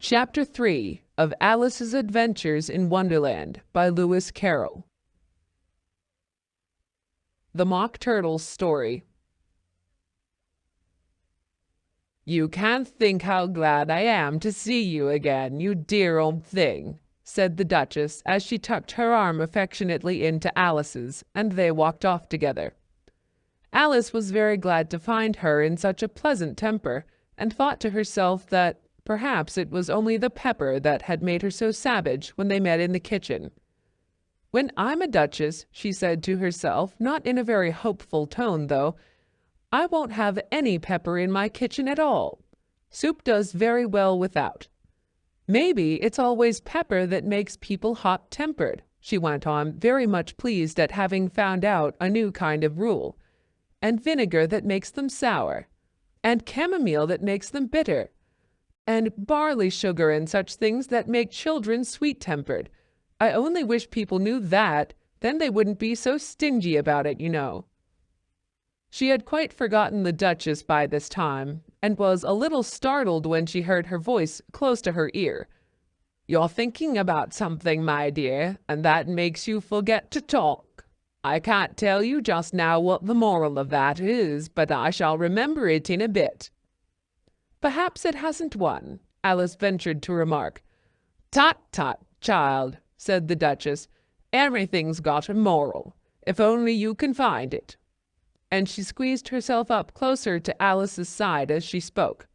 Chapter 3 of Alice's Adventures in Wonderland by Lewis Carroll. The Mock Turtle's Story. "You can't think how glad I am to see you again, you dear old thing," said the Duchess as she tucked her arm affectionately into Alice's, and they walked off together. Alice was very glad to find her in such a pleasant temper, and thought to herself that perhaps it was only the pepper that had made her so savage when they met in the kitchen. "When I'm a duchess," she said to herself, not in a very hopeful tone, though, "I won't have any pepper in my kitchen at all. Soup does very well without. Maybe it's always pepper that makes people hot-tempered," she went on, very much pleased at having found out a new kind of rule, "and vinegar that makes them sour, and chamomile that makes them bitter, and barley sugar and such things that make children sweet-tempered. I only wish people knew that, then they wouldn't be so stingy about it, you know." She had quite forgotten the Duchess by this time, and was a little startled when she heard her voice close to her ear. "You're thinking about something, my dear, and that makes you forget to talk. I can't tell you just now what the moral of that is, but I shall remember it in a bit." "Perhaps it hasn't one," Alice ventured to remark. "Tut, tut, child," said the Duchess. "Everything's got a moral, if only you can find it." And she squeezed herself up closer to Alice's side as she spoke.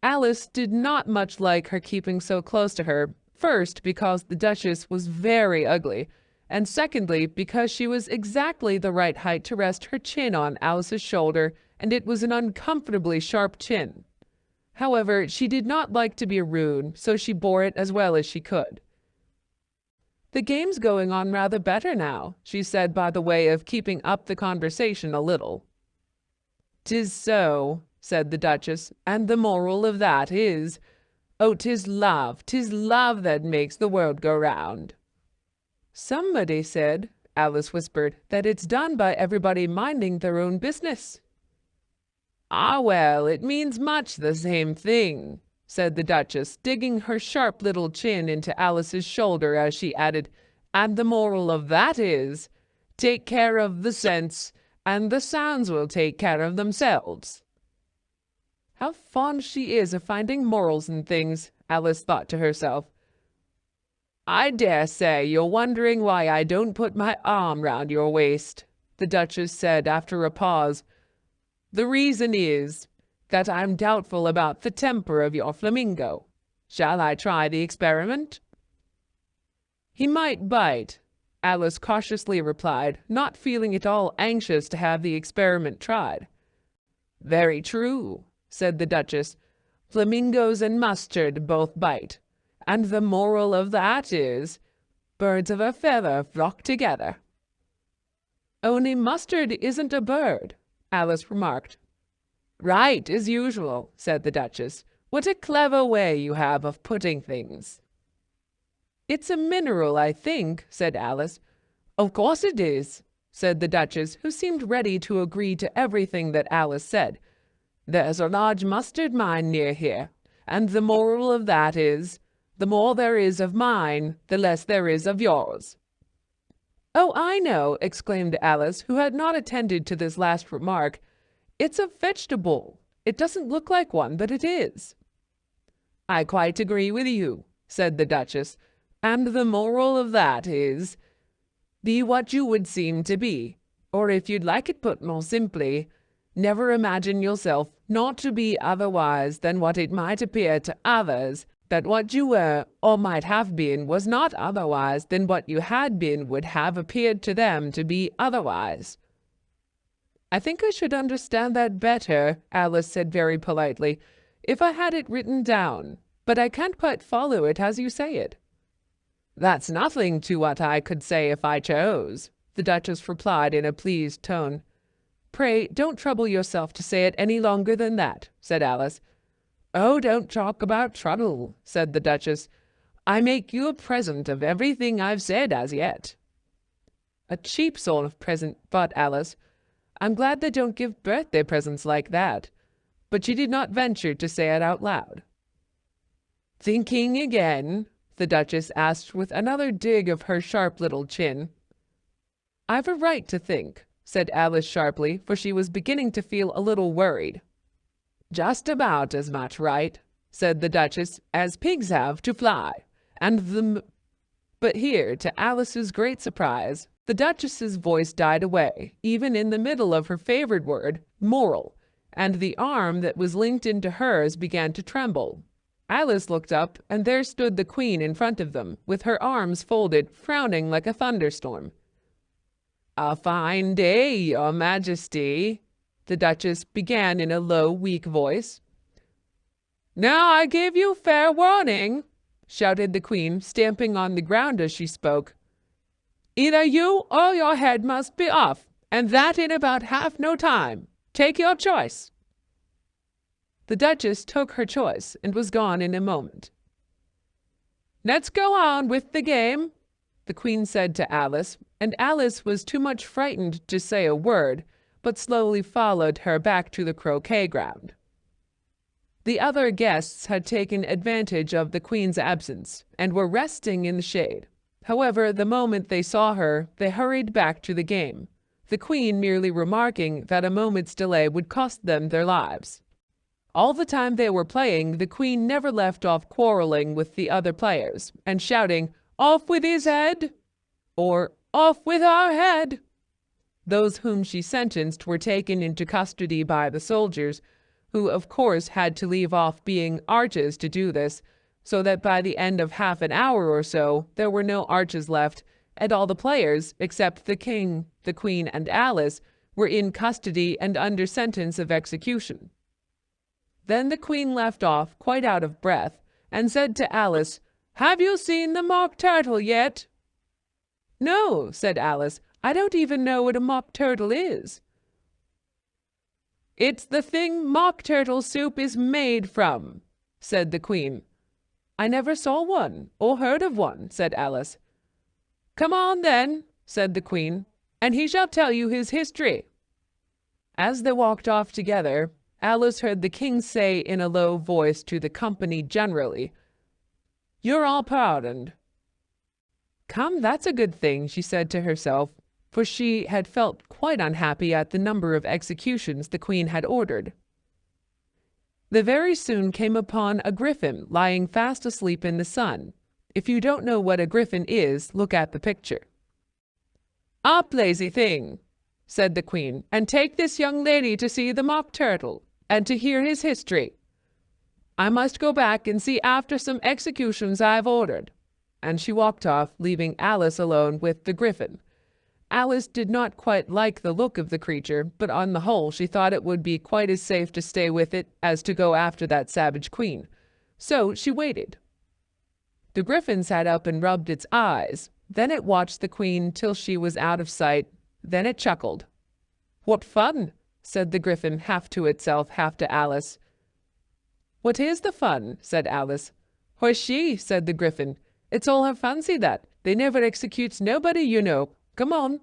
Alice did not much like her keeping so close to her, first because the Duchess was very ugly, and secondly because she was exactly the right height to rest her chin on Alice's shoulder, and it was an uncomfortably sharp chin. However, she did not like to be rude, so she bore it as well as she could. "The game's going on rather better now," she said by the way of keeping up the conversation a little. "'Tis so," said the Duchess, "and the moral of that is, oh, 'tis love that makes the world go round." "Somebody said," Alice whispered, "that it's done by everybody minding their own business." "Ah, well, it means much the same thing," said the Duchess, digging her sharp little chin into Alice's shoulder as she added, "and the moral of that is, take care of the sense, and the sounds will take care of themselves." "How fond she is of finding morals in things," Alice thought to herself. "I dare say you're wondering why I don't put my arm round your waist," the Duchess said after a pause. "The reason is that I'm doubtful about the temper of your flamingo. Shall I try the experiment?" "He might bite," Alice cautiously replied, not feeling at all anxious to have the experiment tried. "Very true," said the Duchess. "Flamingos and mustard both bite, and the moral of that is, birds of a feather flock together." "Only mustard isn't a bird," Alice remarked. "Right, as usual," said the Duchess. "What a clever way you have of putting things." "It's a mineral, I think," said Alice. "Of course it is," said the Duchess, who seemed ready to agree to everything that Alice said. "There's a large mustard mine near here, and the moral of that is, the more there is of mine, the less there is of yours." "Oh, I know," exclaimed Alice, who had not attended to this last remark. "It's a vegetable. It doesn't look like one, but it is." "I quite agree with you," said the Duchess, "and the moral of that is, be what you would seem to be, or if you'd like it put more simply, never imagine yourself not to be otherwise than what it might appear to others that what you were or might have been was not otherwise than what you had been would have appeared to them to be otherwise." "I think I should understand that better," Alice said very politely, "if I had it written down, but I can't quite follow it as you say it." "That's nothing to what I could say if I chose," the Duchess replied in a pleased tone. "Pray don't trouble yourself to say it any longer than that," said Alice. "Oh, don't talk about trouble," said the Duchess. "I make you a present of everything I've said as yet." "A cheap sort of present," thought Alice. "I'm glad they don't give birthday presents like that." But she did not venture to say it out loud. Thinking again? The Duchess asked with another dig of her sharp little chin. I've a right to think, said Alice sharply, for she was beginning to feel a little worried. Just about as much right, said the Duchess, as pigs have to fly, and But here, to Alice's great surprise, the Duchess's voice died away, even in the middle of her favorite word, moral, and the arm that was linked into hers began to tremble. Alice looked up, and there stood the Queen in front of them, with her arms folded, frowning like a thunderstorm. A fine day, your Majesty, the Duchess began in a low, weak voice. Now I give you fair warning, shouted the Queen, stamping on the ground as she spoke. Either you or your head must be off, and that in about half no time. Take your choice. The Duchess took her choice and was gone in a moment. Let's go on with the game, the Queen said to Alice, and Alice was too much frightened to say a word, but slowly followed her back to the croquet ground. The other guests had taken advantage of the Queen's absence and were resting in the shade. However, the moment they saw her, they hurried back to the game, the Queen merely remarking that a moment's delay would cost them their lives. All the time they were playing, the Queen never left off quarreling with the other players and shouting, "Off with his head!" or "Off with our head!" Those whom she sentenced were taken into custody by the soldiers, who of course had to leave off being arches to do this, so that by the end of half an hour or so there were no arches left, and all the players, except the King, the Queen, and Alice, were in custody and under sentence of execution. Then the Queen left off, quite out of breath, and said to Alice, "Have you seen the mock turtle yet?" "No," said Alice. "I don't even know what a mock turtle is." "It's the thing mock turtle soup is made from," said the Queen. "I never saw one, or heard of one," said Alice. "Come on, then," said the Queen, "and he shall tell you his history." As they walked off together, Alice heard the King say in a low voice to the company generally, "You're all pardoned." "Come, that's a good thing," she said to herself, for she had felt quite unhappy at the number of executions the Queen had ordered. They very soon came upon a griffin lying fast asleep in the sun. If you don't know what a griffin is, look at the picture. "Up, lazy thing," said the Queen, "and take this young lady to see the mock turtle, and to hear his history. I must go back and see after some executions I've ordered." And she walked off, leaving Alice alone with the griffin. Alice did not quite like the look of the creature, but on the whole she thought it would be quite as safe to stay with it as to go after that savage Queen. So she waited. The griffin sat up and rubbed its eyes. Then it watched the Queen till she was out of sight. Then it chuckled. "What fun!" said the griffin, half to itself, half to Alice. "What is the fun?" said Alice. "Why's she?" said the griffin. "It's all her fancy that. They never executes nobody, you know. Come on."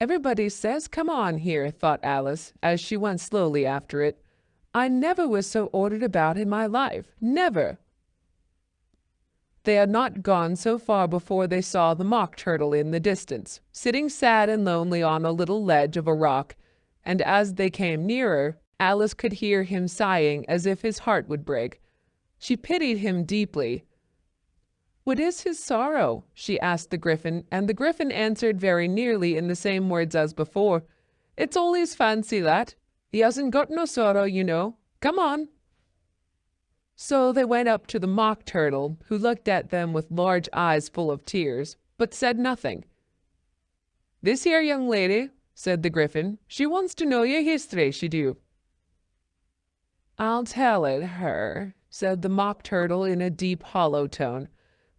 "Everybody says come on here," thought Alice, as she went slowly after it. "I never was so ordered about in my life. Never." They had not gone so far before they saw the mock turtle in the distance, sitting sad and lonely on a little ledge of a rock, and as they came nearer, Alice could hear him sighing as if his heart would break. She pitied him deeply. "What is his sorrow?" she asked the griffin, and the griffin answered very nearly in the same words as before. "It's all his fancy, that. He hasn't got no sorrow, you know. Come on." So they went up to the mock turtle, who looked at them with large eyes full of tears, but said nothing. "This here young lady," said the griffin, "she wants to know your history, she do." "I'll tell it her," said the mock turtle in a deep, hollow tone.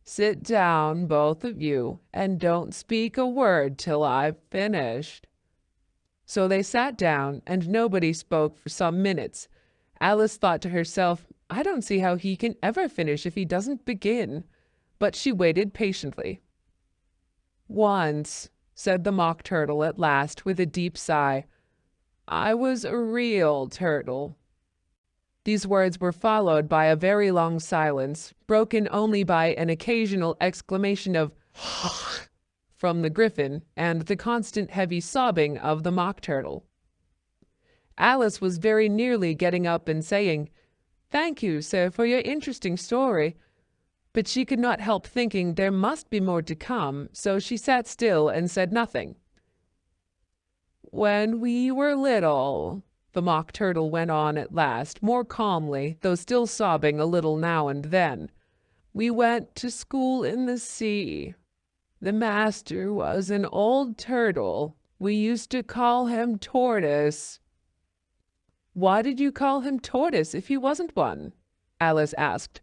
"Sit down, both of you, and don't speak a word till I've finished." So they sat down, and nobody spoke for some minutes. Alice thought to herself, "I don't see how he can ever finish if he doesn't begin." But she waited patiently. "Once," said the mock turtle at last with a deep sigh, "I was a real turtle." These words were followed by a very long silence, broken only by an occasional exclamation of from the Griffin and the constant heavy sobbing of the Mock Turtle. Alice was very nearly getting up and saying, "Thank you, sir, for your interesting story," but she could not help thinking there must be more to come, so she sat still and said nothing. "When we were little," the Mock Turtle went on at last, more calmly, though still sobbing a little now and then, "we went to school in the sea. The master was an old turtle. We used to call him Tortoise." "Why did you call him Tortoise if he wasn't one?" Alice asked.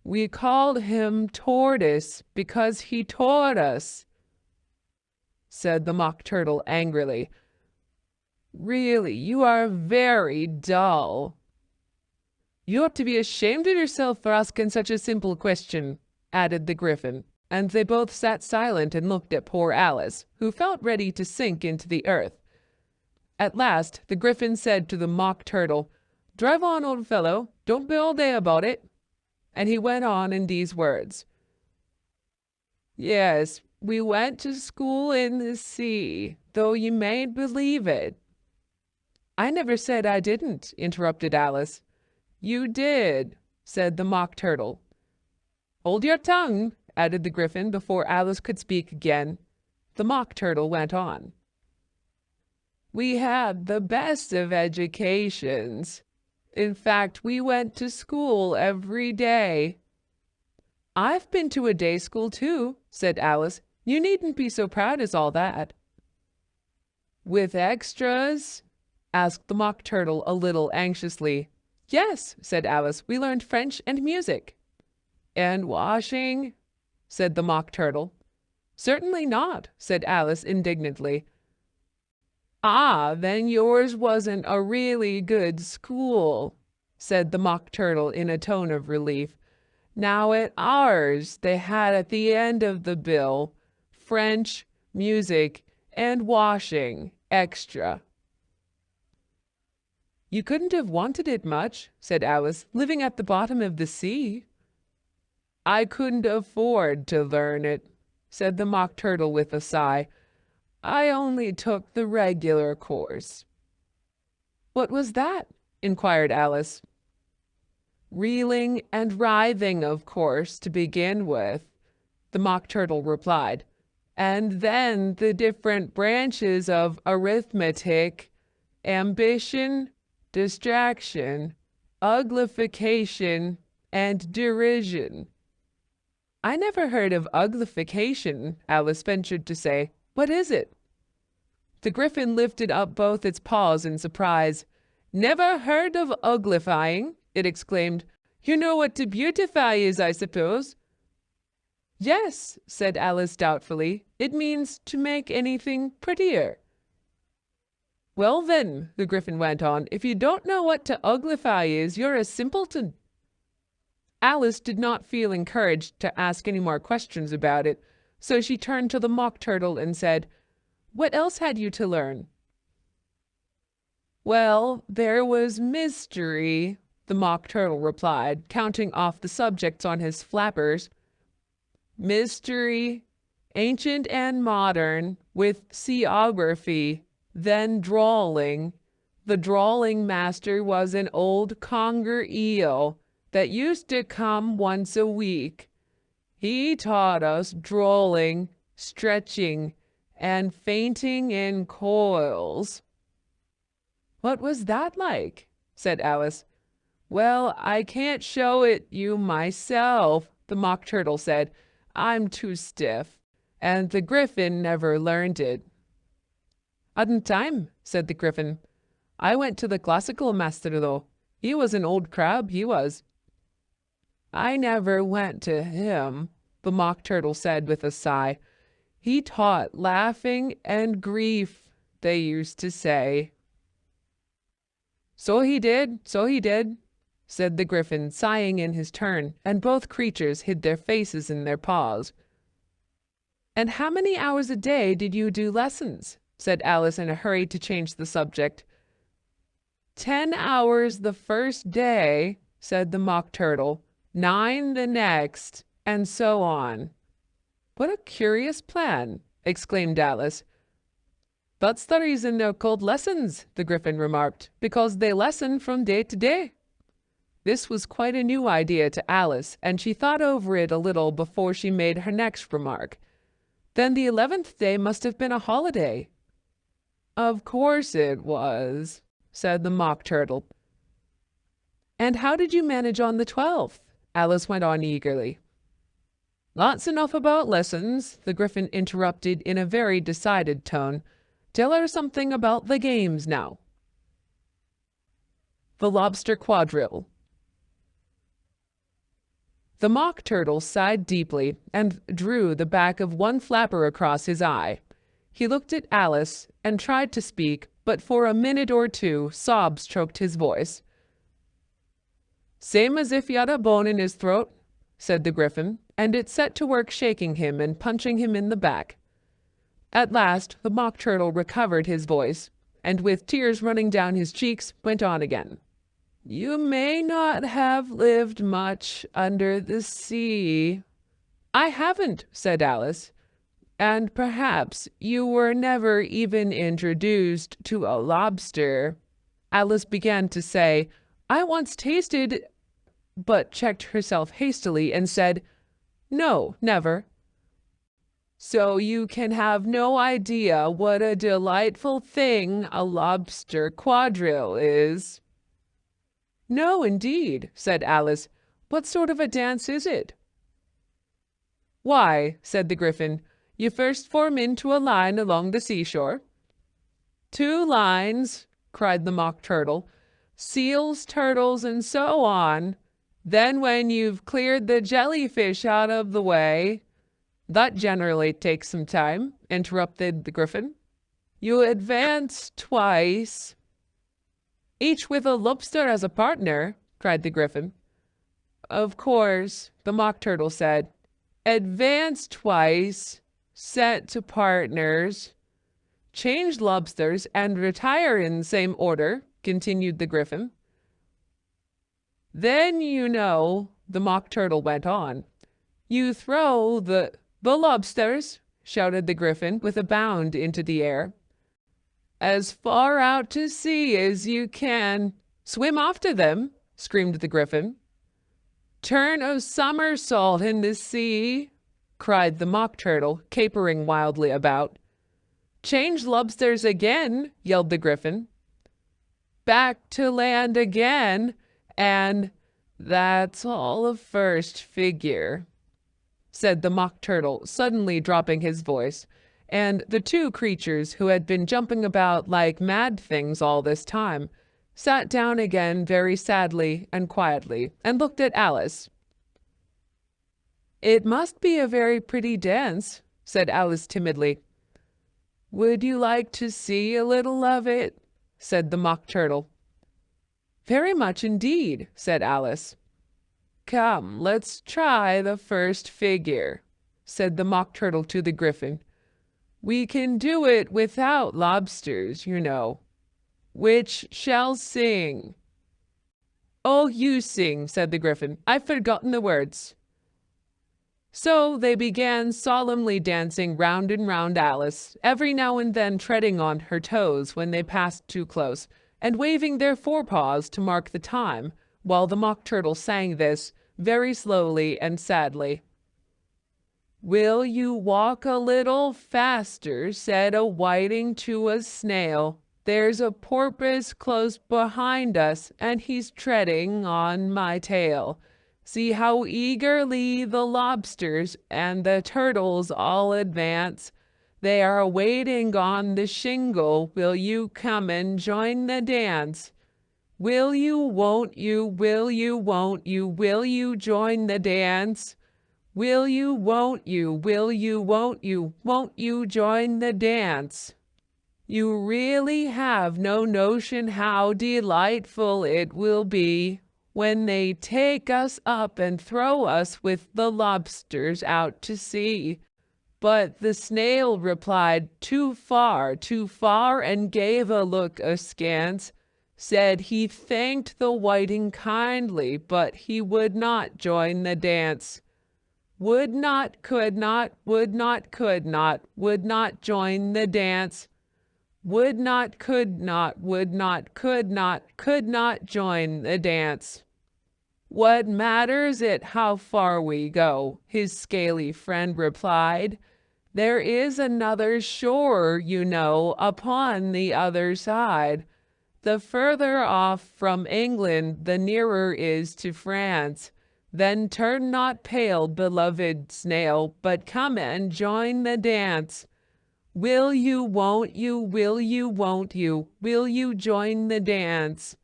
"We called him Tortoise because he taught us," said the Mock Turtle angrily. "Really, you are very dull." "You ought to be ashamed of yourself for asking such a simple question," added the Griffin, and they both sat silent and looked at poor Alice, who felt ready to sink into the earth. At last the Griffin said to the Mock Turtle, "Drive on, old fellow, don't be all day about it." And he went on in these words: "Yes, we went to school in the sea, though you mayn't believe it." "I never said I didn't," interrupted Alice. "You did," said the Mock Turtle. "Hold your tongue," added the Griffin before Alice could speak again. The Mock Turtle went on. "We had the best of educations. In fact, we went to school every day." "I've been to a day school too," said Alice. "You needn't be so proud as all that." "With extras?" asked the Mock Turtle a little anxiously. "Yes," said Alice, "we learned French and music." "And washing?" said the Mock Turtle. "Certainly not," said Alice indignantly. "Ah, then yours wasn't a really good school," said the Mock Turtle in a tone of relief. "Now at ours they had at the end of the bill French, music, and washing extra." "You couldn't have wanted it much," said Alice, "living at the bottom of the sea." "I couldn't afford to learn it," said the Mock Turtle with a sigh. "I only took the regular course." "What was that?" inquired Alice. "Reeling and writhing, of course, to begin with," the Mock Turtle replied, "and then the different branches of arithmetic, ambition, distraction, uglification, and derision." "I never heard of uglification," Alice ventured to say. "What is it?" The Griffin lifted up both its paws in surprise. "Never heard of uglifying?" it exclaimed. "You know what to beautify is, I suppose." "Yes," said Alice doubtfully. "It means to make anything prettier." "Well then," the Griffin went on, "if you don't know what to uglify is, you're a simpleton." Alice did not feel encouraged to ask any more questions about it, so she turned to the Mock Turtle and said, "What else had you to learn?" "Well, there was mystery," the Mock Turtle replied, counting off the subjects on his flappers. "Mystery, ancient and modern, with seaography, then drawling. The drawling master was an old conger eel that used to come once a week. He taught us drawling, stretching, and fainting in coils." "What was that like?" said Alice. "Well, I can't show it you myself," the Mock Turtle said. "I'm too stiff, and the Griffin never learned it." "Hadn't time," said the Griffin. "I went to the classical master, though. He was an old crab, he was." "I never went to him," the Mock Turtle said with a sigh. "He taught laughing and grief, they used to say." So he did," said the Griffin, sighing in his turn, and both creatures hid their faces in their paws. "And how many hours a day did you do lessons?" said Alice in a hurry to change the subject. 10 hours the first day, said the Mock Turtle, 9 the next, and so on. What a curious plan, exclaimed Alice. That's the reason they're called lessons, the Gryphon remarked, because they lessen from day to day. This was quite a new idea to Alice, and she thought over it a little before she made her next remark. Then the 11th day must have been a holiday. Of course it was, said the Mock Turtle. And how did you manage on the 12th? Alice went on eagerly. That's enough about lessons, the Gryphon interrupted in a very decided tone. Tell her something about the games now. The Lobster Quadrille. The Mock Turtle sighed deeply and drew the back of one flapper across his eye. He looked at Alice and tried to speak, but for a minute or two sobs choked his voice. Same as if he had a bone in his throat, said the Gryphon, and it set to work shaking him and punching him in the back. At last the Mock Turtle recovered his voice, and with tears running down his cheeks, went on again. You may not have lived much under the sea. I haven't, said Alice. And perhaps you were never even introduced to a lobster. Alice began to say, I once tasted, but checked herself hastily and said, No, never. So you can have no idea what a delightful thing a lobster quadrille is. No, indeed, said Alice. What sort of a dance is it? Why, said the Gryphon, you first form into a line along the seashore. 2 lines, cried the Mock Turtle, seals, turtles, and so on. Then when you've cleared the jellyfish out of the way— That generally takes some time, interrupted the Gryphon. You advance twice. Each with a lobster as a partner, cried the Gryphon. Of course, the Mock Turtle said. Advance twice, set to partners, change lobsters, and retire in same order, continued the Gryphon. Then, you know, the Mock Turtle went on, you throw the lobsters, shouted the Gryphon with a bound into the air, as far out to sea as you can. Swim after them, screamed the Gryphon. Turn a somersault in the sea, cried the Mock Turtle, capering wildly about. Change lobsters again, yelled the Gryphon. Back to land again, and that's all a first figure, said the Mock Turtle, suddenly dropping his voice, and the 2 creatures, who had been jumping about like mad things all this time, sat down again very sadly and quietly, and looked at Alice. It must be a very pretty dance, said Alice timidly. Would you like to see a little of it? Said the Mock Turtle. Very much indeed, said Alice. Come, let's try the first figure, said the Mock Turtle to the Gryphon. We can do it without lobsters, you know. Which shall sing? Oh, you sing, said the Gryphon. I've forgotten the words. So they began solemnly dancing round and round Alice, every now and then treading on her toes when they passed too close, and waving their forepaws to mark the time, while the Mock Turtle sang this, very slowly and sadly. Will you walk a little faster, said a whiting to a snail. There's a porpoise close behind us, and he's treading on my tail. See how eagerly the lobsters and the turtles all advance. They are waiting on the shingle. Will you come and join the dance? Will you, won't you, will you, won't you, will you join the dance? Will you, won't you, will you, won't you join the dance? You really have no notion how delightful it will be when they take us up and throw us with the lobsters out to sea. But the snail replied, too far, and gave a look askance. said he thanked the whiting kindly, but he would not join the dance. Would not, could not, would not, could not, would not join the dance. Would not, could not, would not, could not join the dance. What matters it how far we go? His scaly friend replied. There is another shore, you know, upon the other side. The further off from England, the nearer is to France. Then turn not pale, beloved snail, but come and join the dance. Will you, won't you, will you, won't you, will you join the dance?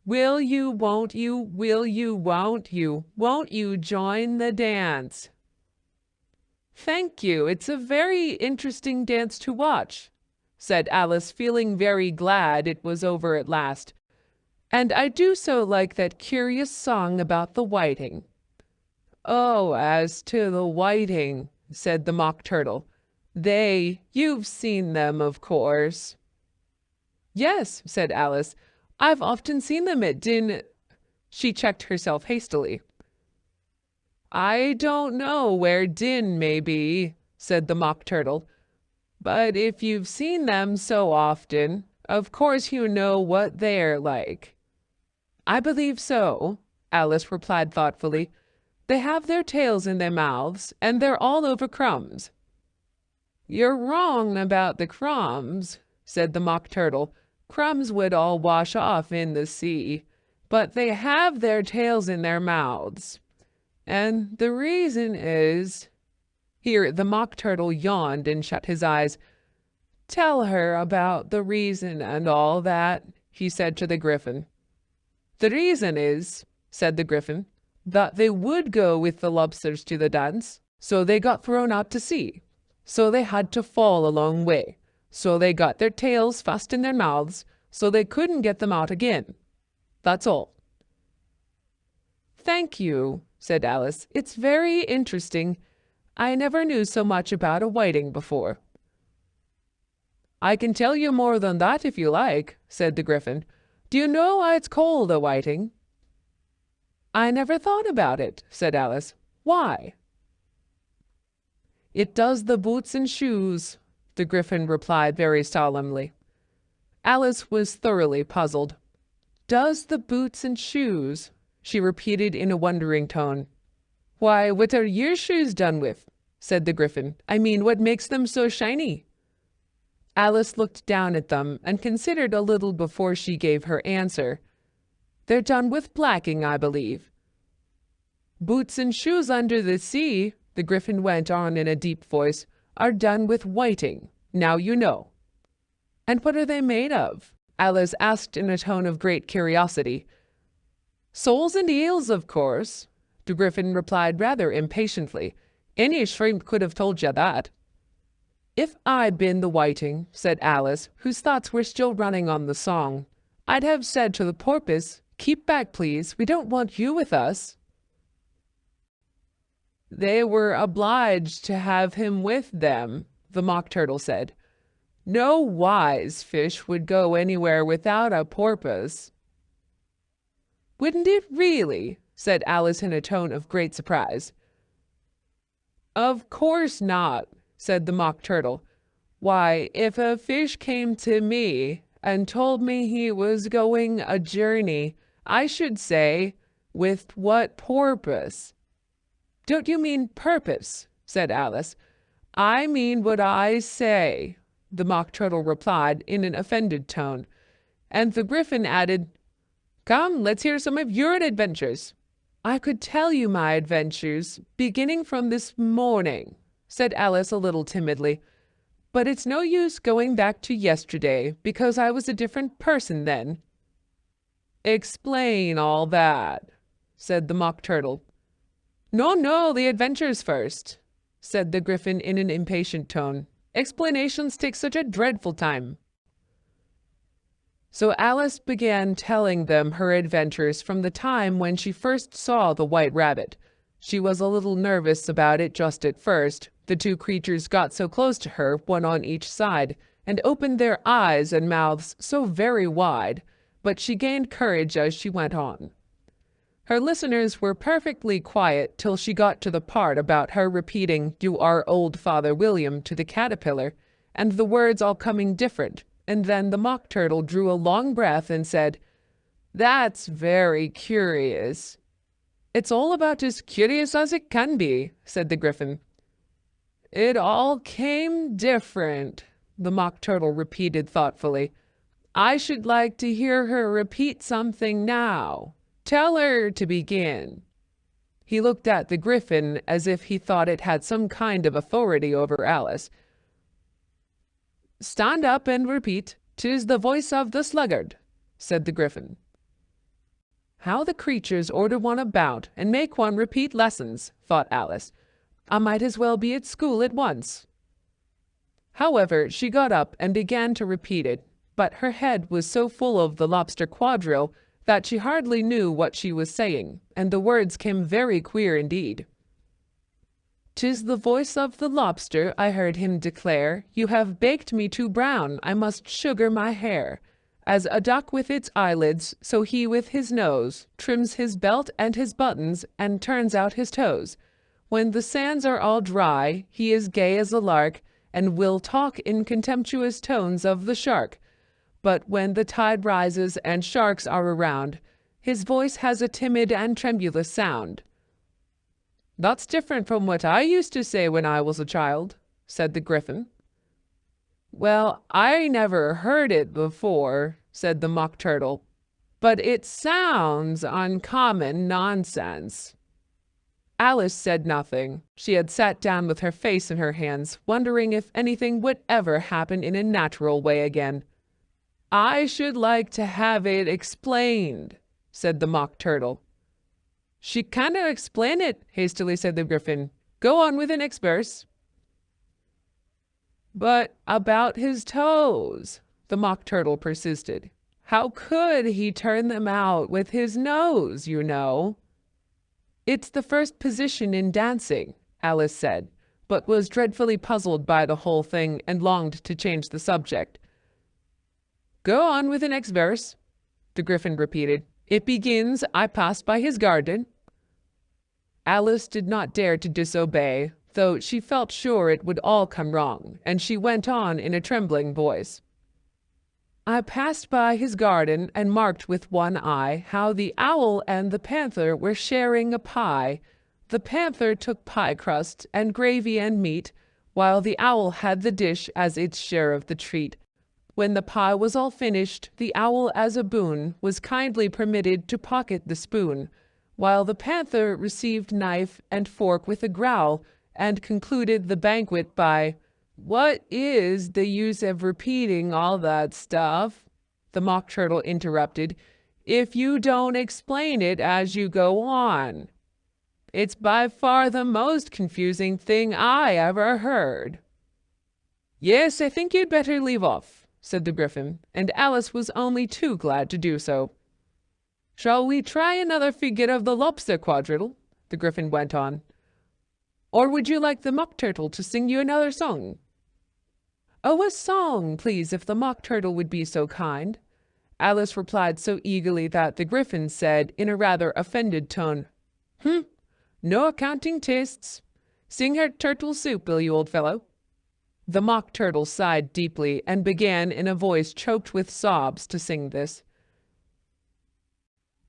Will you, won't you, will you, won't you join the dance? Thank you, it's a very interesting dance to watch, said Alice, feeling very glad it was over at last. And I do so like that curious song about the whiting. Oh, as to the whiting, said the Mock Turtle, you've seen them, of course. Yes, said Alice, I've often seen them at She checked herself hastily. I don't know where Din may be, said the Mock Turtle, but if you've seen them so often, of course you know what they're like. I believe so, Alice replied thoughtfully. They have their tails in their mouths, and they're all over crumbs. You're wrong about the crumbs, said the Mock Turtle. Crumbs would all wash off in the sea, but they have their tails in their mouths. And the reason is... Here the Mock Turtle yawned and shut his eyes. Tell her about the reason and all that, he said to the Gryphon. The reason is, said the Gryphon, that they would go with the lobsters to the dance, so they got thrown out to sea. So they had to fall a long way. So they got their tails fast in their mouths, so they couldn't get them out again. That's all. Thank you, said Alice. It's very interesting. I never knew so much about a whiting before. I can tell you more than that if you like, said the Gryphon. Do you know why it's called a whiting? I never thought about it, said Alice. Why? It does the boots and shoes, the Gryphon replied very solemnly. Alice was thoroughly puzzled. Does the boots and shoes, she repeated in a wondering tone. Why, what are your shoes done with? Said the Gryphon. I mean, what makes them so shiny? Alice looked down at them and considered a little before she gave her answer. They're done with blacking, I believe. Boots and shoes under the sea, the Gryphon went on in a deep voice, are done with whiting. Now you know. And what are they made of? Alice asked in a tone of great curiosity. Soles and eels, of course, the Gryphon replied rather impatiently. Any shrimp could have told you that. If I'd been the whiting, said Alice, whose thoughts were still running on the song, I'd have said to the porpoise, keep back, please, we don't want you with us. They were obliged to have him with them, the Mock Turtle said. No wise fish would go anywhere without a porpoise. Wouldn't it really? Said Alice in a tone of great surprise. Of course not, said the Mock Turtle. Why, if a fish came to me and told me he was going a journey, I should say, with what purpose? Don't you mean purpose? Said Alice. I mean what I say, the Mock Turtle replied in an offended tone. And the Gryphon added, Come, let's hear some of your adventures. I could tell you my adventures, beginning from this morning, said Alice a little timidly. But it's no use going back to yesterday, because I was a different person then. Explain all that, said the Mock Turtle. No, the adventures first, said the Gryphon in an impatient tone. Explanations take such a dreadful time. So Alice began telling them her adventures from the time when she first saw the White Rabbit. She was a little nervous about it just at first. The two creatures got so close to her, one on each side, and opened their eyes and mouths so very wide. but she gained courage as she went on. Her listeners were perfectly quiet till she got to the part about her repeating, "You are old Father William," to the caterpillar, and the words all coming different, and then the Mock Turtle drew a long breath and said, "That's very curious." "It's all about as curious as it can be," said the Gryphon. "It all came different," the Mock Turtle repeated thoughtfully. "I should like to hear her repeat something now. Tell her to begin." He looked at the Gryphon as if he thought it had some kind of authority over Alice. "Stand up and repeat, "'Tis the voice of the sluggard,'" said the Gryphon. "How the creatures order one about and make one repeat lessons," thought Alice. "I might as well be at school at once." However, she got up and began to repeat it, but her head was so full of the lobster quadrille that she hardly knew what she was saying, and the words came very queer indeed. "'Tis the voice of the lobster," I heard him declare, "You have baked me too brown, I must sugar my hair. As a duck with its eyelids, so he with his nose trims his belt and his buttons, and turns out his toes. When the sands are all dry, he is gay as a lark, and will talk in contemptuous tones of the shark. But when the tide rises and sharks are around, his voice has a timid and tremulous sound." "That's different from what I used to say when I was a child," said the Gryphon. "Well, I never heard it before," said the Mock Turtle, "but it sounds uncommon nonsense." Alice said nothing. She had sat down with her face in her hands, wondering if anything would ever happen in a natural way again. "I should like to have it explained," said the Mock Turtle. "She cannot explain it," hastily said the Gryphon. "Go on with the next verse." "But about his toes," the Mock Turtle persisted. "How could he turn them out with his nose, you know?" "It's the first position in dancing," Alice said, but was dreadfully puzzled by the whole thing and longed to change the subject. "Go on with the next verse," the Gryphon repeated. "It begins, 'I passed by his garden.'" Alice did not dare to disobey, though she felt sure it would all come wrong, and she went on in a trembling voice. "I passed by his garden and marked with one eye how the owl and the panther were sharing a pie. The panther took pie crust and gravy and meat, while the owl had the dish as its share of the treat. When the pie was all finished, the owl as a boon was kindly permitted to pocket the spoon, while the panther received knife and fork with a growl, and concluded the banquet by, 'What is the use of repeating all that stuff,' the Mock Turtle interrupted, 'if you don't explain it as you go on? It's by far the most confusing thing I ever heard.' "Yes, I think you'd better leave off," said the Gryphon, and Alice was only too glad to do so. "Shall we try another figure of the lobster quadrille?" the Gryphon went on. "Or would you like the Mock Turtle to sing you another song?" "Oh, a song, please, if the Mock Turtle would be so kind." Alice replied so eagerly that the Gryphon said in a rather offended tone, "No accounting tastes. Sing her turtle soup, will you, old fellow?" The Mock Turtle sighed deeply and began in a voice choked with sobs to sing this.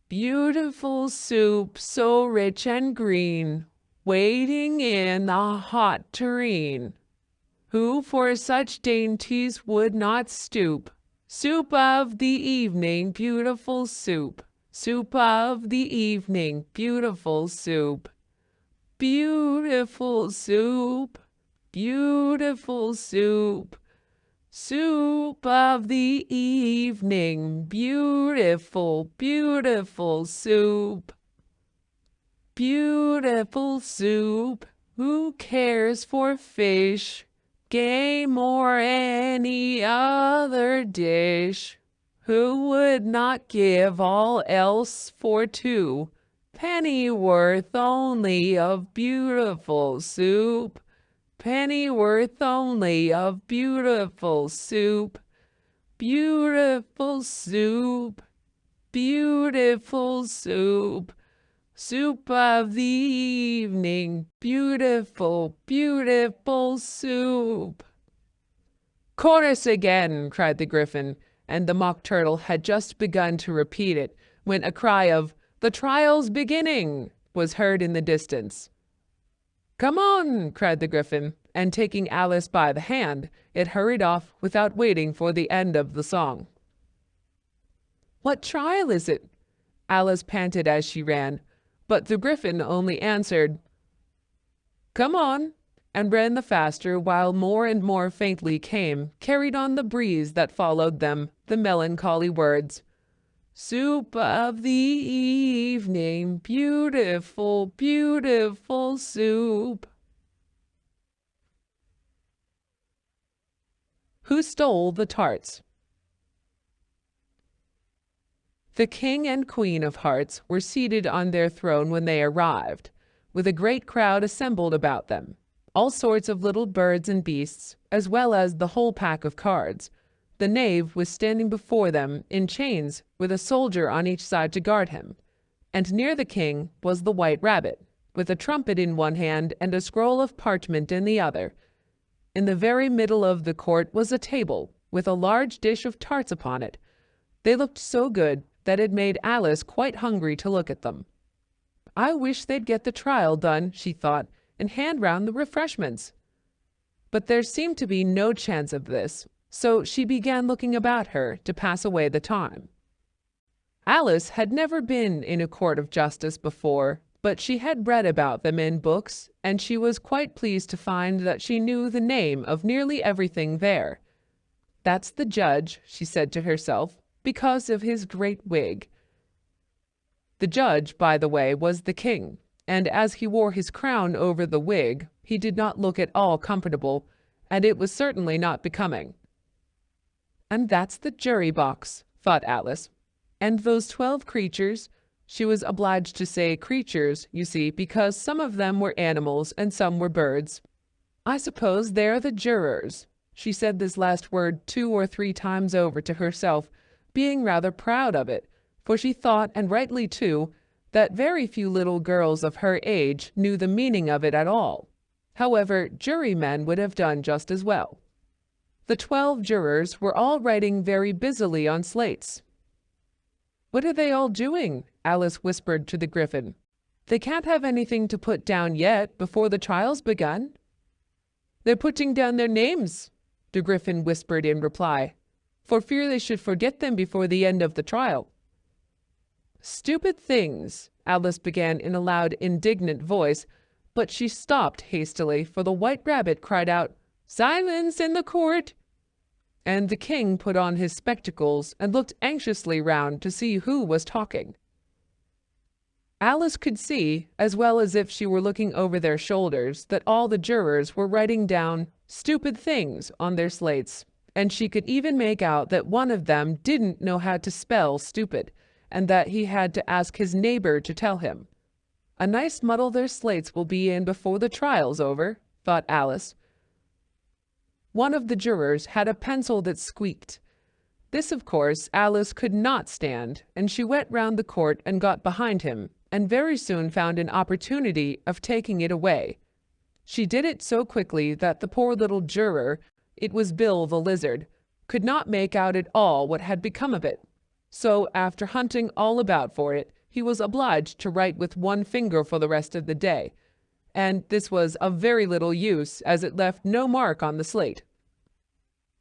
"Beautiful soup, so rich and green, waiting in the hot tureen. Who for such dainties would not stoop? Soup of the evening, beautiful soup. Soup of the evening, beautiful soup. Beautiful soup, beautiful soup. Soup of the evening, beautiful, beautiful soup. Beautiful soup, who cares for fish, game, or any other dish? Who would not give all else for two? Pennyworth only of beautiful soup. Pennyworth only of beautiful soup. Beautiful soup, beautiful soup. Soup of the evening, beautiful, beautiful soup. Chorus again, cried the Gryphon, and the Mock Turtle had just begun to repeat it when a cry of, "The trial's beginning!" was heard in the distance. "Come on!" cried the Gryphon, and taking Alice by the hand, it hurried off without waiting for the end of the song. "What trial is it?" Alice panted as she ran, but the Gryphon only answered, "Come on," and ran the faster, while more and more faintly came, carried on the breeze that followed them, the melancholy words, "Soup of the evening, beautiful, beautiful soup." Who Stole the Tarts? The King and Queen of Hearts were seated on their throne when they arrived, with a great crowd assembled about them, all sorts of little birds and beasts, as well as the whole pack of cards. The knave was standing before them in chains, with a soldier on each side to guard him, and near the king was the White Rabbit, with a trumpet in one hand and a scroll of parchment in the other. In the very middle of the court was a table, with a large dish of tarts upon it. They looked so good that it made Alice quite hungry to look at them. "I wish they'd get the trial done," she thought, "and hand round the refreshments." But there seemed to be no chance of this, so she began looking about her to pass away the time. Alice had never been in a court of justice before, but she had read about them in books, and she was quite pleased to find that she knew the name of nearly everything there. "That's the judge," she said to herself, "because of his great wig." The judge, by the way, was the king, and as he wore his crown over the wig, he did not look at all comfortable, and it was certainly not becoming. "And that's the jury box," thought Alice. "And those 12 creatures," she was obliged to say creatures, you see, because some of them were animals and some were birds. "I suppose they're the jurors." She said this last word 2 or 3 times over to herself, being rather proud of it, for she thought, and rightly too, that very few little girls of her age knew the meaning of it at all. However, jurymen would have done just as well. The 12 jurors were all writing very busily on slates. "What are they all doing?" Alice whispered to the Gryphon. "They can't have anything to put down yet before the trial's begun." "They're putting down their names," the Gryphon whispered in reply, "for fear they should forget them before the end of the trial." "Stupid things," Alice began in a loud, indignant voice, but she stopped hastily, for the White Rabbit cried out, "Silence in the court!" And the king put on his spectacles and looked anxiously round to see who was talking. Alice could see, as well as if she were looking over their shoulders, that all the jurors were writing down "stupid things" on their slates, and she could even make out that one of them didn't know how to spell stupid, and that he had to ask his neighbor to tell him. "A nice muddle their slates will be in before the trial's over," thought Alice. One of the jurors had a pencil that squeaked. This, of course, Alice could not stand, and she went round the court and got behind him, and very soon found an opportunity of taking it away. She did it so quickly that the poor little juror, it was Bill the Lizard, could not make out at all what had become of it. So, after hunting all about for it, he was obliged to write with one finger for the rest of the day, and this was of very little use, as it left no mark on the slate.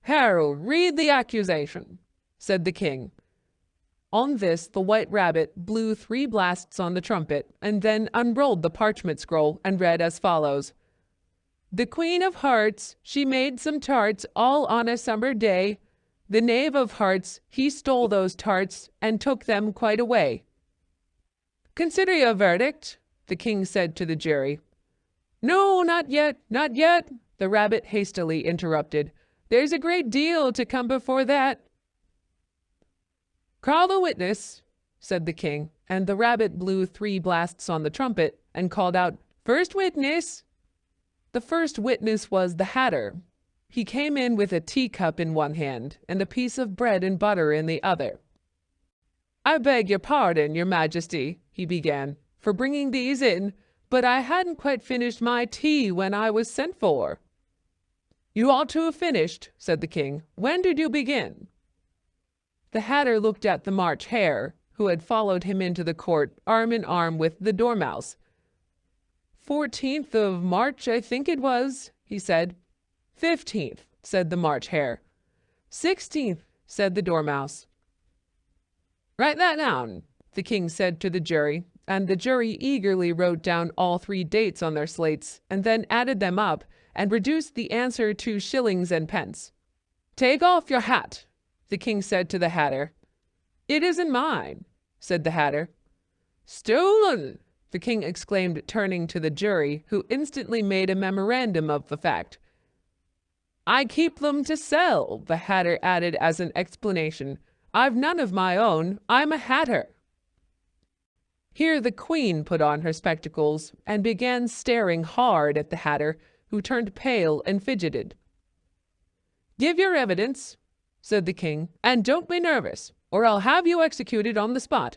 "Carrol, read the accusation," said the king. On this, the White Rabbit blew 3 blasts on the trumpet, and then unrolled the parchment scroll and read as follows: "The Queen of Hearts, she made some tarts all on a summer day. The Knave of Hearts, he stole those tarts and took them quite away." "Consider your verdict," the king said to the jury. "No, not yet, not yet," the rabbit hastily interrupted. "There's a great deal to come before that." "Call the witness," said the king, and the rabbit blew 3 blasts on the trumpet and called out, "First witness." The first witness was the Hatter. He came in with a teacup in one hand and a piece of bread and butter in the other. I beg your pardon, your majesty, he began, for bringing these in, but I hadn't quite finished my tea when I was sent for. You ought to have finished, said the king. When did you begin? The Hatter looked at the March Hare, who had followed him into the court, arm in arm with the Dormouse. 14th of March, I think it was, he said. 15th, said the March Hare. 16th, said the Dormouse. Write that down, the king said to the jury, and the jury eagerly wrote down all 3 dates on their slates, and then added them up, and reduced the answer to shillings and pence. Take off your hat, the king said to the Hatter. It isn't mine, said the Hatter. Stolen, the king exclaimed, turning to the jury, who instantly made a memorandum of the fact. I keep them to sell, the Hatter added as an explanation. I've none of my own. I'm a hatter. Here the queen put on her spectacles and began staring hard at the Hatter, who turned pale and fidgeted. Give your evidence, said the king, and don't be nervous, or I'll have you executed on the spot.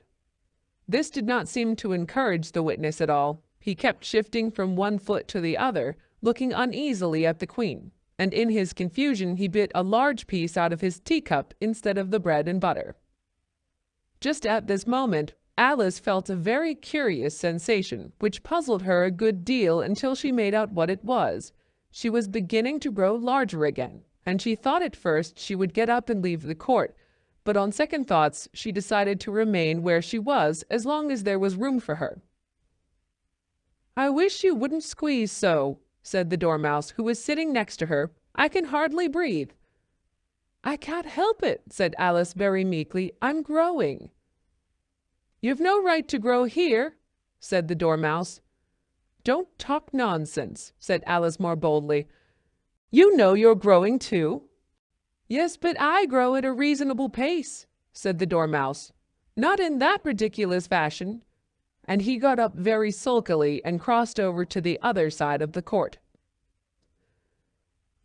This did not seem to encourage the witness at all. He kept shifting from one foot to the other, looking uneasily at the queen, and in his confusion he bit a large piece out of his teacup instead of the bread and butter. Just at this moment, Alice felt a very curious sensation, which puzzled her a good deal until she made out what it was. She was beginning to grow larger again, and she thought at first she would get up and leave the court, but on second thoughts she decided to remain where she was as long as there was room for her. I wish you wouldn't squeeze so, said the Dormouse, who was sitting next to her. I can hardly breathe. I can't help it, said Alice very meekly. I'm growing. You've no right to grow here, said the Dormouse. Don't talk nonsense, said Alice more boldly. You know you're growing too. Yes, but I grow at a reasonable pace, said the Dormouse. Not in that ridiculous fashion. And he got up very sulkily and crossed over to the other side of the court.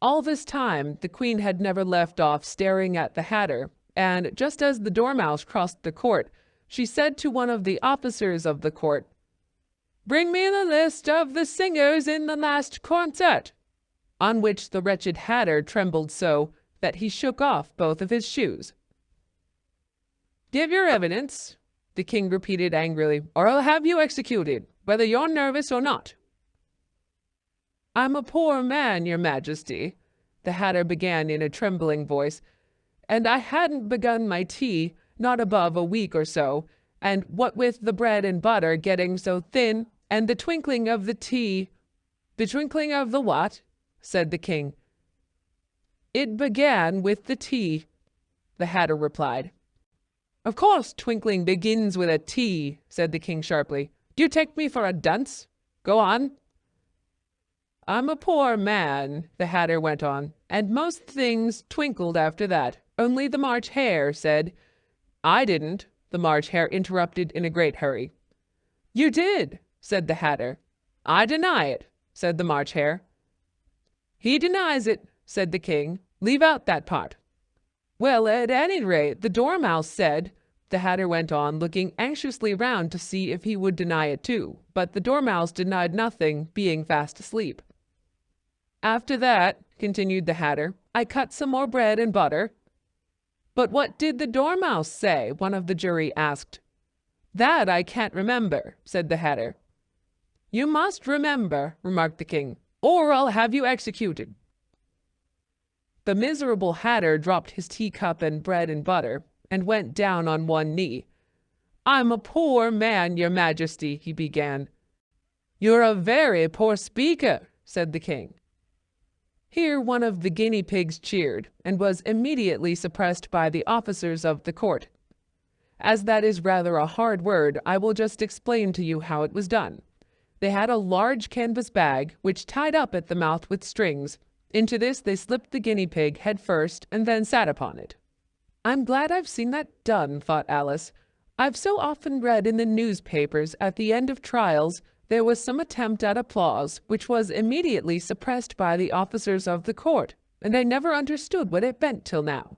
All this time the queen had never left off staring at the Hatter, and just as the Dormouse crossed the court, she said to one of the officers of the court, Bring me the list of the singers in the last concert, on which the wretched Hatter trembled so that he shook off both of his shoes. Give your evidence, the king repeated angrily, or I'll have you executed, whether you're nervous or not. I'm a poor man, your majesty, the Hatter began in a trembling voice, and I hadn't begun my tea, not above a week or so, and what with the bread and butter getting so thin, and the twinkling of the tea— The twinkling of the what? Said the king. It began with the tea, the Hatter replied. Of course twinkling begins with a T, said the king sharply. Do you take me for a dunce? Go on. I'm a poor man, the Hatter went on, and most things twinkled after that. Only the March Hare said— I didn't, the March Hare interrupted in a great hurry. You did, said the Hatter. I deny it, said the March Hare. He denies it, said the king. Leave out that part. Well, at any rate, the Dormouse said, the Hatter went on, looking anxiously round to see if he would deny it too, but the Dormouse denied nothing, being fast asleep. After that, continued the Hatter, I cut some more bread and butter. But what did the Dormouse say? One of the jury asked. That I can't remember, said the Hatter. You must remember, remarked the king, or I'll have you executed. The miserable Hatter dropped his teacup and bread and butter, and went down on one knee. I'm a poor man, your majesty, he began. You're a very poor speaker, said the king. Here one of the guinea pigs cheered, and was immediately suppressed by the officers of the court. As that is rather a hard word, I will just explain to you how it was done. They had a large canvas bag, which tied up at the mouth with strings. Into this they slipped the guinea pig head first, and then sat upon it. I'm glad I've seen that done, thought Alice. I've so often read in the newspapers at the end of trials there was some attempt at applause, which was immediately suppressed by the officers of the court, and I never understood what it meant till now.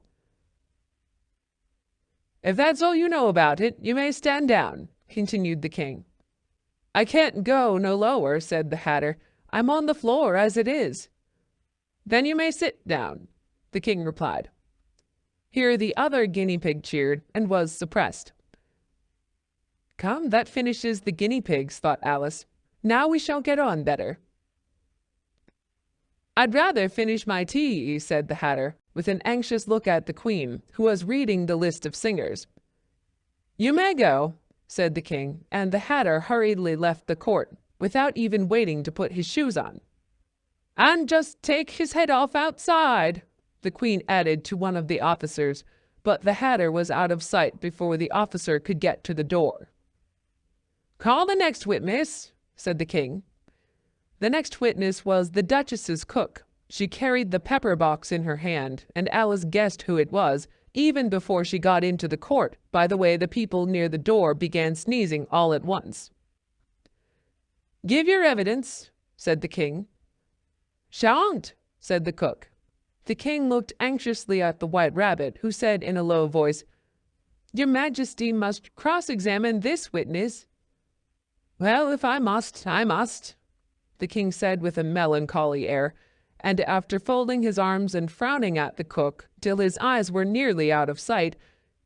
If that's all you know about it, you may stand down, continued the king. I can't go no lower, said the hatter. I'm on the floor as it is. Then you may sit down, the king replied. Here the other guinea pig cheered and was suppressed. Come, that finishes the guinea pigs, thought Alice. Now we shall get on better. I'd rather finish my tea, said the hatter, with an anxious look at the queen, who was reading the list of singers. You may go, said the king, and the hatter hurriedly left the court, without even waiting to put his shoes on. And just take his head off outside, the queen added to one of the officers, but the hatter was out of sight before the officer could get to the door. Call the next witness, said the king. The next witness was the Duchess's cook. She carried the pepper box in her hand, and Alice guessed who it was, even before she got into the court, by the way the people near the door began sneezing all at once. Give your evidence, said the king. Shan't, said the cook. The king looked anxiously at the White Rabbit, who said in a low voice, Your Majesty must cross-examine this witness. Well, if I must, I must, the king said with a melancholy air, and after folding his arms and frowning at the cook till his eyes were nearly out of sight,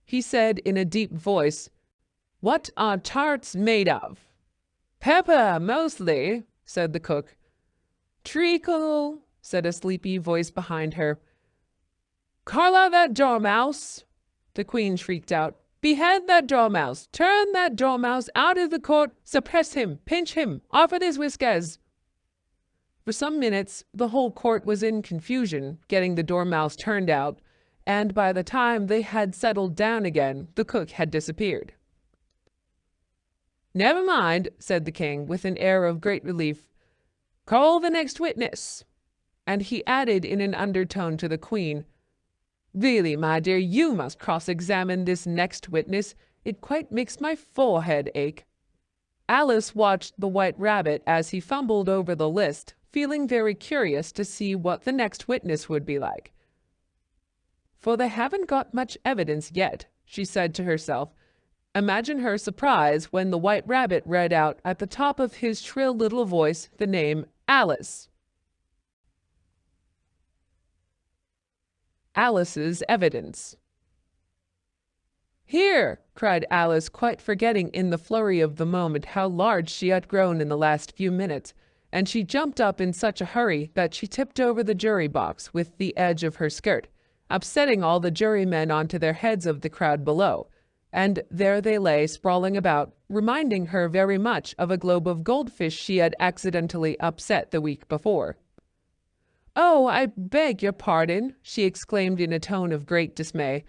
he said in a deep voice, What are tarts made of? Pepper, mostly, said the cook. Treacle, said a sleepy voice behind her. Carla, that dormouse, the queen shrieked out. Behead that dormouse! Turn that dormouse out of the court! Suppress him! Pinch him! Off with his whiskers! For some minutes, the whole court was in confusion, getting the dormouse turned out, and by the time they had settled down again, the cook had disappeared. Never mind, said the king, with an air of great relief. Call the next witness. And he added in an undertone to the queen, Really, my dear, you must cross-examine this next witness. It quite makes my forehead ache. Alice watched the White Rabbit as he fumbled over the list, feeling very curious to see what the next witness would be like. For they haven't got much evidence yet, she said to herself. Imagine her surprise when the White Rabbit read out at the top of his shrill little voice the name Alice. Alice's evidence. Here, cried Alice, quite forgetting in the flurry of the moment how large she had grown in the last few minutes, and she jumped up in such a hurry that she tipped over the jury box with the edge of her skirt, upsetting all the jurymen onto their heads of the crowd below, and there they lay sprawling about, reminding her very much of a globe of goldfish she had accidentally upset the week before. Oh, I beg your pardon, she exclaimed in a tone of great dismay,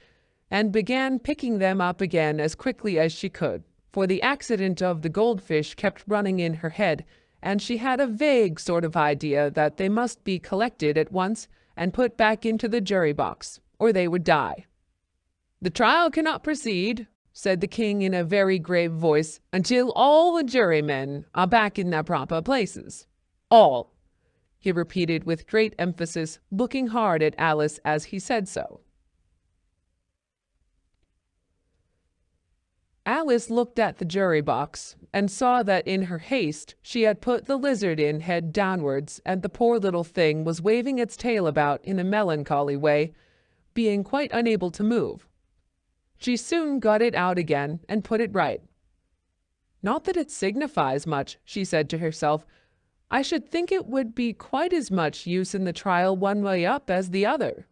and began picking them up again as quickly as she could, for the accident of the goldfish kept running in her head, and she had a vague sort of idea that they must be collected at once and put back into the jury box, or they would die. The trial cannot proceed, said the king in a very grave voice, until all the jurymen are back in their proper places. All, he repeated with great emphasis, looking hard at Alice as he said so. Alice looked at the jury box and saw that in her haste she had put the lizard in head downwards, and the poor little thing was waving its tail about in a melancholy way, being quite unable to move. She soon got it out again and put it right. Not that it signifies much, she said to herself. I should think it would be quite as much use in the trial one way up as the other.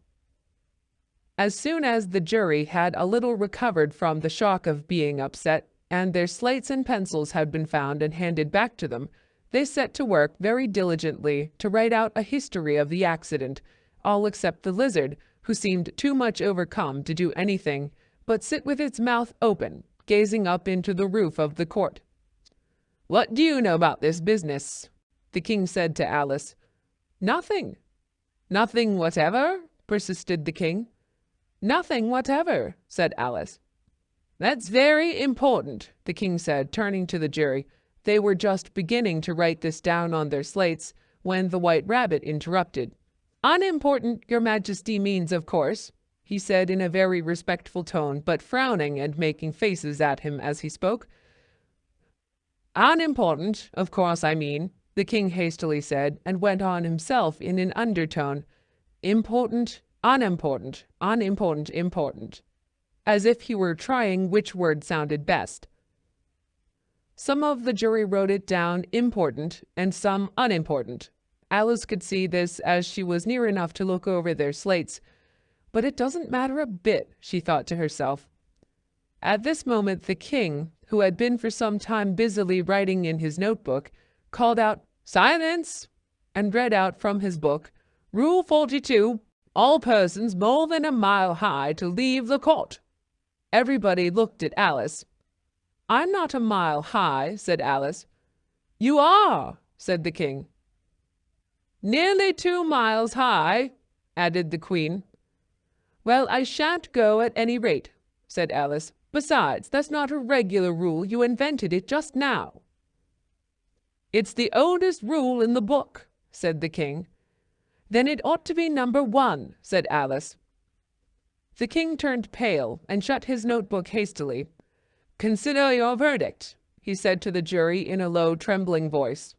As soon as the jury had a little recovered from the shock of being upset, and their slates and pencils had been found and handed back to them, they set to work very diligently to write out a history of the accident, all except the lizard, who seemed too much overcome to do anything but sit with its mouth open, gazing up into the roof of the court. What do you know about this business? The king said to Alice. Nothing. Nothing whatever? Persisted the king. Nothing whatever, said Alice. That's very important, the king said, turning to the jury. They were just beginning to write this down on their slates when the White Rabbit interrupted. Unimportant, your Majesty means, of course, he said in a very respectful tone, but frowning and making faces at him as he spoke. Unimportant, of course, I mean, the king hastily said, and went on himself in an undertone. Important, unimportant, unimportant, important, as if he were trying which word sounded best. Some of the jury wrote it down important and some unimportant. Alice could see this as she was near enough to look over their slates. But it doesn't matter a bit, she thought to herself. At this moment the king, who had been for some time busily writing in his notebook, called out, "Silence!" and read out from his book, "Rule 42, all persons more than a mile high to leave the court." Everybody looked at Alice. "I'm not a mile high," said Alice. "You are," said the king. "Nearly 2 miles high," added the queen. "Well, I shan't go at any rate," said Alice. "Besides, that's not a regular rule. You invented it just now." "It's the oldest rule in the book," said the king. "Then it ought to be number 1, said Alice. The king turned pale and shut his notebook hastily. "Consider your verdict," he said to the jury in a low, trembling voice.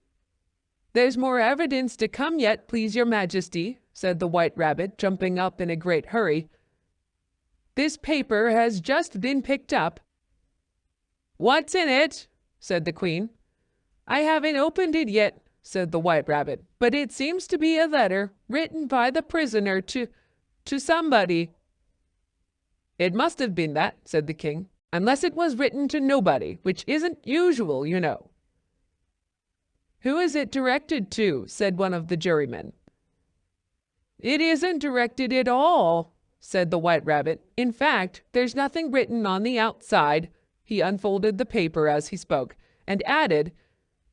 "There's more evidence to come yet, please your majesty," said the White Rabbit, jumping up in a great hurry. "This paper has just been picked up." "What's in it?" said the queen. "I haven't opened it yet," said the White Rabbit, "but it seems to be a letter written by the prisoner to somebody." "It must have been that," said the king, "unless it was written to nobody, which isn't usual, you know." "Who is it directed to?" said one of the jurymen. "It isn't directed at all," said the White Rabbit. "In fact, there's nothing written on the outside." He unfolded the paper as he spoke, and added,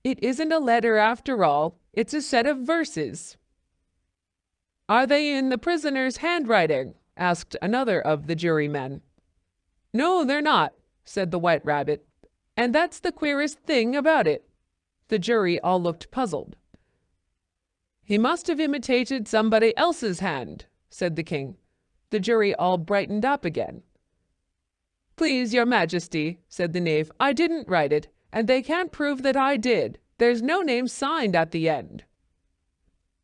"It isn't a letter after all. It's a set of verses." "Are they in the prisoner's handwriting?" asked another of the jurymen. "No, they're not," said the White Rabbit, "and that's the queerest thing about it." The jury all looked puzzled. "He must have imitated somebody else's hand," said the king. The jury all brightened up again. "Please your majesty," said the knave, "I didn't write it, and they can't prove that I did. There's no name signed at the end."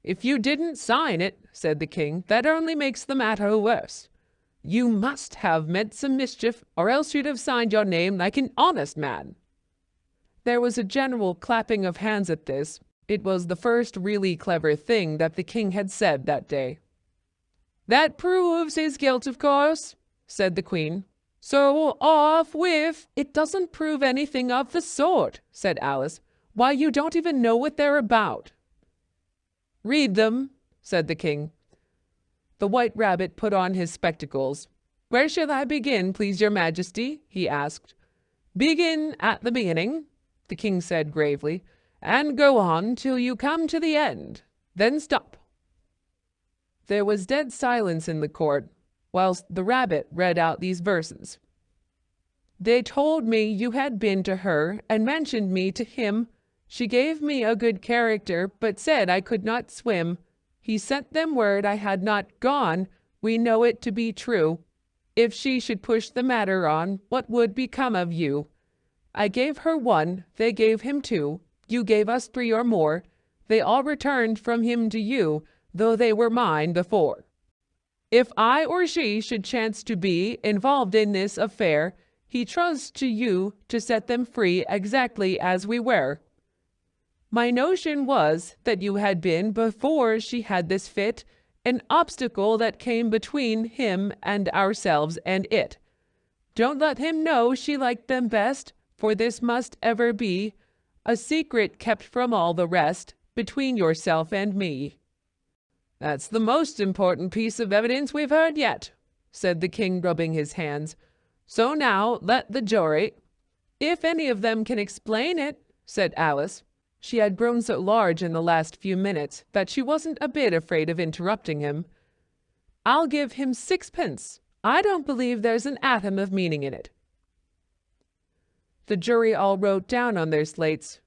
"If you didn't sign it," said the king, "that only makes the matter worse. You must have meant some mischief, or else you'd have signed your name like an honest man." There was a general clapping of hands at this. It was the first really clever thing that the king had said that day. "That proves his guilt, of course," said the queen. "So off with—" "It doesn't prove anything of the sort," said Alice. "Why, you don't even know what they're about." "Read them," said the king. The White Rabbit put on his spectacles. "Where shall I begin, please your majesty?" he asked. "Begin at the beginning," the king said gravely, "and go on till you come to the end. Then stop." There was dead silence in the court, whilst the rabbit read out these verses. "They told me you had been to her, and mentioned me to him. She gave me a good character, but said I could not swim. He sent them word I had not gone. We know it to be true. If she should push the matter on, what would become of you? I gave her 1, they gave him 2. You gave us 3 or more. They all returned from him to you, though they were mine before. If I or she should chance to be involved in this affair, he trusts to you to set them free exactly as we were. My notion was that you had been, before she had this fit, an obstacle that came between him and ourselves and it. Don't let him know she liked them best, for this must ever be a secret kept from all the rest, between yourself and me." "That's the most important piece of evidence we've heard yet," said the king, rubbing his hands. "So now let the jury—" "If any of them can explain it," said Alice. She had grown so large in the last few minutes that she wasn't a bit afraid of interrupting him. "I'll give him 6 pence. I don't believe there's an atom of meaning in it." The jury all wrote down on their slates,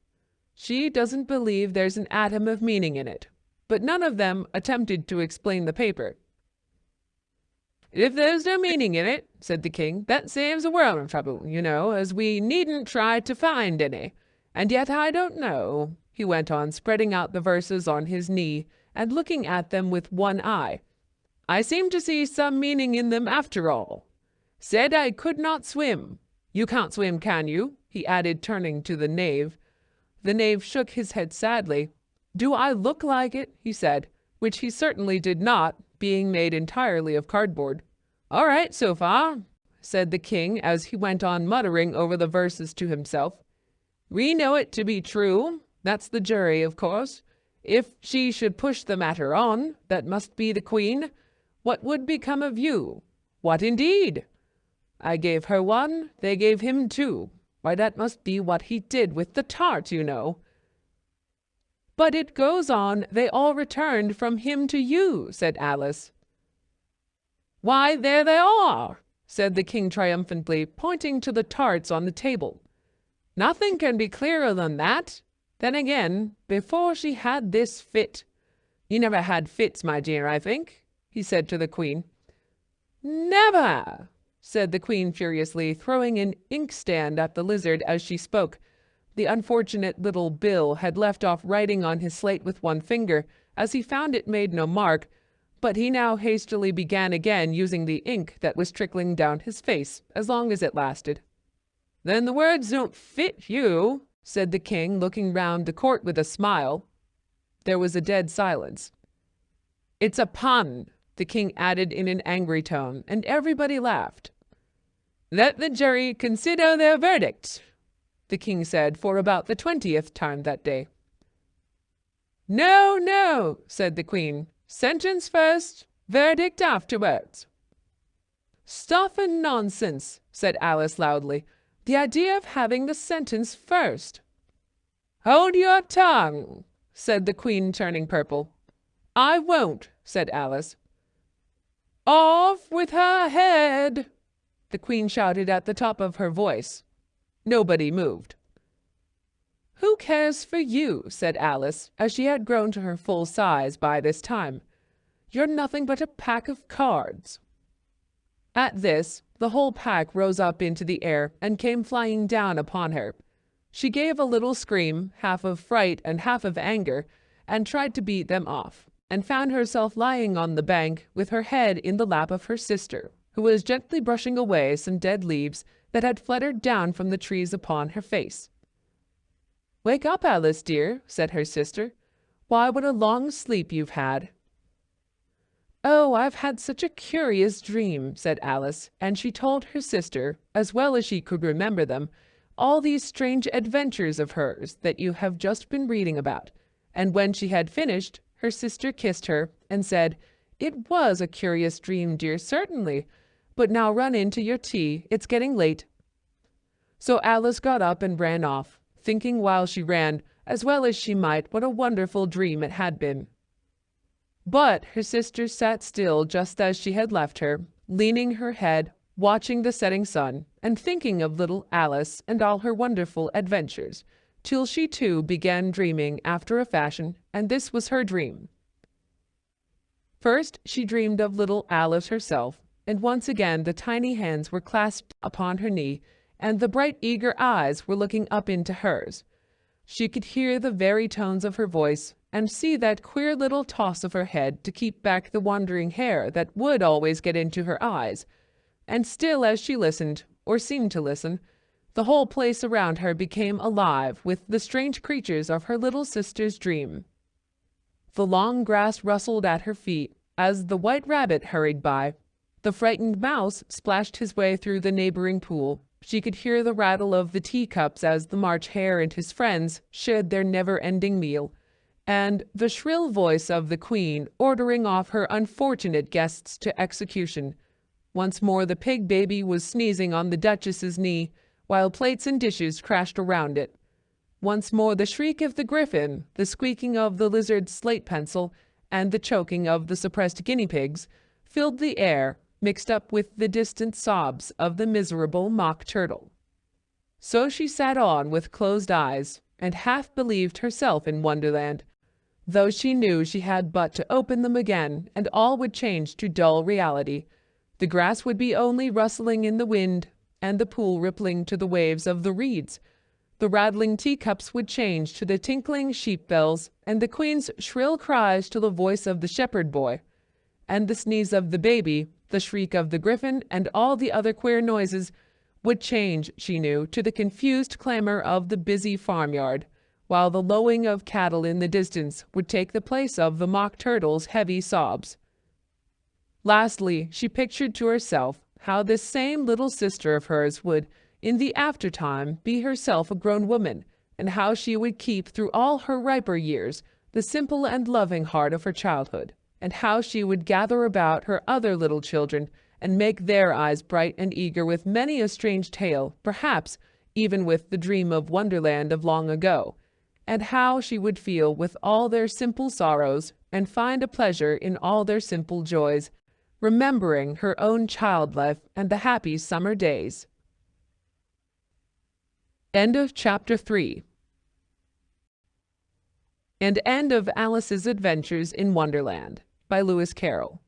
"She doesn't believe there's an atom of meaning in it," but none of them attempted to explain the paper. "If there's no meaning in it," said the king, "that saves a world of trouble, as we needn't try to find any. And yet I don't know," he went on, spreading out the verses on his knee and looking at them with one eye. "I seem to see some meaning in them after all. Said I could not swim. You can't swim, can you?" he added, turning to the knave. The knave shook his head sadly. "Do I look like it?" he said, which he certainly did not, being made entirely of cardboard. "All right, so far," said the king, as he went on muttering over the verses to himself. "We know it to be true. That's the jury, of course. If she should push the matter on, that must be the queen. What would become of you? What indeed? I gave her one, they gave him two. Why, that must be what he did with the tart, But it goes on, they all returned from him to you," said Alice. "Why, there they are," said the king triumphantly, pointing to the tarts on the table. "Nothing can be clearer than that. Then again, before she had this fit— You never had fits, my dear, I think?" he said to the queen. "Never," said the queen furiously, throwing an inkstand at the lizard as she spoke. The unfortunate little Bill had left off writing on his slate with one finger, as he found it made no mark, but he now hastily began again, using the ink that was trickling down his face, as long as it lasted. "Then the words don't fit you," said the king, looking round the court with a smile. There was a dead silence. "It's a pun," the king added in an angry tone, and everybody laughed. "Let the jury consider their verdict," the king said for about the 20th time that day. "No, no," said the queen. "Sentence first, verdict afterwards." "Stuff and nonsense," said Alice loudly. "The idea of having the sentence first." "Hold your tongue," said the queen, turning purple. "I won't," said Alice. "Off with her head," the queen shouted at the top of her voice. Nobody moved. "Who cares for you?" said Alice, as she had grown to her full size by this time. "You're nothing but a pack of cards." At this, the whole pack rose up into the air and came flying down upon her. She gave a little scream, half of fright and half of anger, and tried to beat them off, and found herself lying on the bank with her head in the lap of her sister, who was gently brushing away some dead leaves that had fluttered down from the trees upon her face. "Wake up, Alice, dear," said her sister. "Why, what a long sleep you've had." "Oh, I've had such a curious dream," said Alice, and she told her sister, as well as she could remember them, all these strange adventures of hers that you have just been reading about, and when she had finished, her sister kissed her and said, "It was a curious dream, dear, certainly, but now run in to your tea, it's getting late." So Alice got up and ran off, thinking while she ran, as well as she might, what a wonderful dream it had been. But her sister sat still just as she had left her, leaning her head, watching the setting sun, and thinking of little Alice and all her wonderful adventures, till she too began dreaming after a fashion, and this was her dream. First she dreamed of little Alice herself, and once again the tiny hands were clasped upon her knee, and the bright eager eyes were looking up into hers. She could hear the very tones of her voice, and see that queer little toss of her head to keep back the wandering hair that would always get into her eyes. And still as she listened, or seemed to listen, the whole place around her became alive with the strange creatures of her little sister's dream. The long grass rustled at her feet as the white rabbit hurried by. The frightened mouse splashed his way through the neighboring pool. She could hear the rattle of the teacups as the March Hare and his friends shared their never-ending meal, and the shrill voice of the queen ordering off her unfortunate guests to execution. Once more the pig baby was sneezing on the Duchess's knee, while plates and dishes crashed around it. Once more the shriek of the griffin, the squeaking of the lizard's slate pencil, and the choking of the suppressed guinea pigs filled the air, mixed up with the distant sobs of the miserable mock turtle. So she sat on with closed eyes, and half believed herself in Wonderland, though she knew she had but to open them again, and all would change to dull reality. The grass would be only rustling in the wind, and the pool rippling to the waves of the reeds. The rattling teacups would change to the tinkling sheep bells, and the queen's shrill cries to the voice of the shepherd boy. And the sneeze of the baby, the shriek of the griffin, and all the other queer noises would change, she knew, to the confused clamor of the busy farmyard, while the lowing of cattle in the distance would take the place of the mock turtle's heavy sobs. Lastly, she pictured to herself how this same little sister of hers would, in the aftertime, be herself a grown woman, and how she would keep through all her riper years the simple and loving heart of her childhood, and how she would gather about her other little children and make their eyes bright and eager with many a strange tale, perhaps even with the dream of Wonderland of long ago, and how she would feel with all their simple sorrows and find a pleasure in all their simple joys, remembering her own child life and the happy summer days. End of Chapter 3. And end of Alice's Adventures in Wonderland by Lewis Carroll.